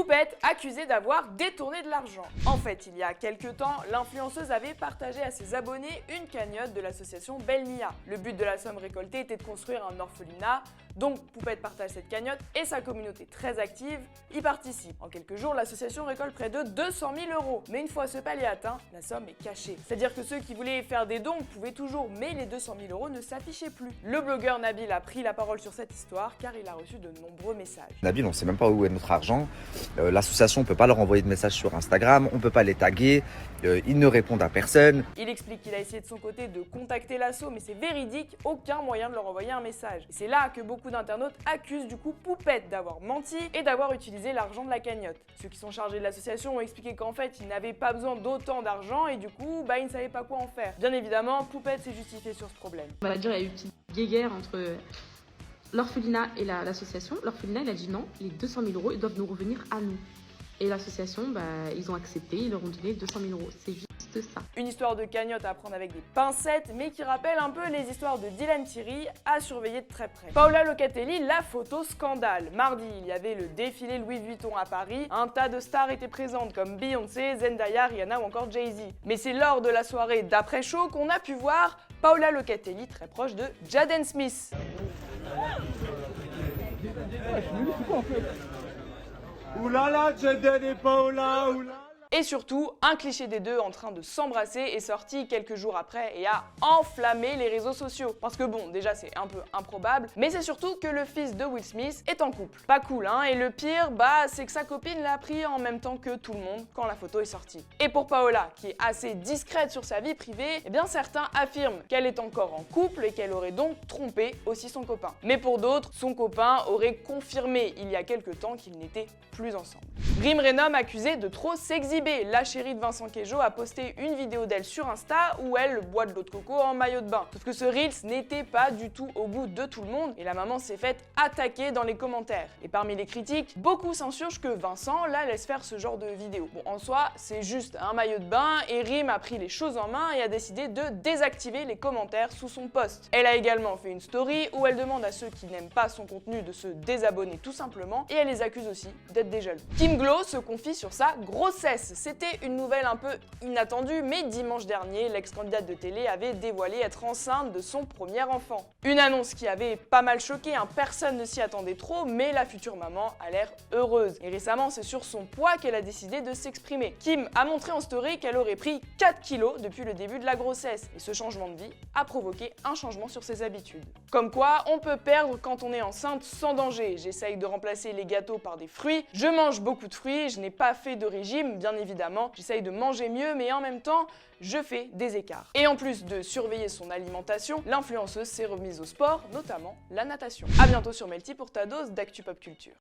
Poupette accusée d'avoir détourné de l'argent. En fait, il y a quelques temps, l'influenceuse avait partagé à ses abonnés une cagnotte de l'association Belle Mia. Le but de la somme récoltée était de construire un orphelinat, donc Poupette partage cette cagnotte et sa communauté très active y participe. En quelques jours, l'association récolte près de 200 000 €. Mais une fois ce palier atteint, la somme est cachée. C'est-à-dire que ceux qui voulaient faire des dons pouvaient toujours, mais les 200 000 € ne s'affichaient plus. Le blogueur Nabil a pris la parole sur cette histoire car il a reçu de nombreux messages. Nabil, on ne sait même pas où est notre argent. L'association ne peut pas leur envoyer de messages sur Instagram, on ne peut pas les taguer, ils ne répondent à personne. Il explique qu'il a essayé de son côté de contacter l'asso, mais c'est véridique, aucun moyen de leur envoyer un message. Et c'est là que beaucoup d'internautes accusent du coup Poupette d'avoir menti et d'avoir utilisé l'argent de la cagnotte. Ceux qui sont chargés de l'association ont expliqué qu'en fait, ils n'avaient pas besoin d'autant d'argent et du coup, ils ne savaient pas quoi en faire. Bien évidemment, Poupette s'est justifiée sur ce problème. On va dire, il y a eu une petite guéguerre entre l'orphelinat et l'association. L'orphelinat, il a dit non, les 200 000 €, ils doivent nous revenir à nous. Et l'association, ils ont accepté, ils leur ont donné 200 000 €. C'est juste ça. Une histoire de cagnotte à prendre avec des pincettes, mais qui rappelle un peu les histoires de Dylan Thierry à surveiller de très près. Paola Locatelli, la photo scandale. Mardi, il y avait le défilé Louis Vuitton à Paris. Un tas de stars étaient présentes comme Beyoncé, Zendaya, Rihanna ou encore Jay-Z. Mais c'est lors de la soirée d'après-show qu'on a pu voir Paola Locatelli très proche de Jaden Smith. Oulala, Jaden et Paola, oulala. Et surtout, un cliché des deux en train de s'embrasser est sorti quelques jours après et a enflammé les réseaux sociaux. Parce que bon, déjà c'est un peu improbable, mais c'est surtout que le fils de Will Smith est en couple. Pas cool hein, et le pire, c'est que sa copine l'a pris en même temps que tout le monde quand la photo est sortie. Et pour Paola, qui est assez discrète sur sa vie privée, eh bien certains affirment qu'elle est encore en couple et qu'elle aurait donc trompé aussi son copain. Mais pour d'autres, son copain aurait confirmé il y a quelques temps qu'ils n'étaient plus ensemble. Rim Renom accusée de trop s'exhiber. La chérie de Vincent Queijo a posté une vidéo d'elle sur Insta où elle boit de l'eau de coco en maillot de bain. Sauf que ce Reels n'était pas du tout au goût de tout le monde et la maman s'est faite attaquer dans les commentaires. Et parmi les critiques, beaucoup s'insurgent que Vincent la laisse faire ce genre de vidéo. Bon, en soi, c'est juste un maillot de bain et Rim a pris les choses en main et a décidé de désactiver les commentaires sous son post. Elle a également fait une story où elle demande à ceux qui n'aiment pas son contenu de se désabonner tout simplement et elle les accuse aussi d'être des jaloux. Kim Glow se confie sur sa grossesse. C'était une nouvelle un peu inattendue, mais dimanche dernier, l'ex-candidate de télé avait dévoilé être enceinte de son premier enfant. Une annonce qui avait pas mal choqué, personne ne s'y attendait trop, mais la future maman a l'air heureuse. Et récemment, c'est sur son poids qu'elle a décidé de s'exprimer. Kim a montré en story qu'elle aurait pris 4 kilos depuis le début de la grossesse, et ce changement de vie a provoqué un changement sur ses habitudes. Comme quoi, on peut perdre quand on est enceinte sans danger. J'essaye de remplacer les gâteaux par des fruits, je mange beaucoup de fruits, je n'ai pas fait de régime, bien évidemment, j'essaye de manger mieux, mais en même temps, je fais des écarts. Et en plus de surveiller son alimentation, l'influenceuse s'est remise au sport, notamment la natation. A bientôt sur Melty pour ta dose d'actu pop culture.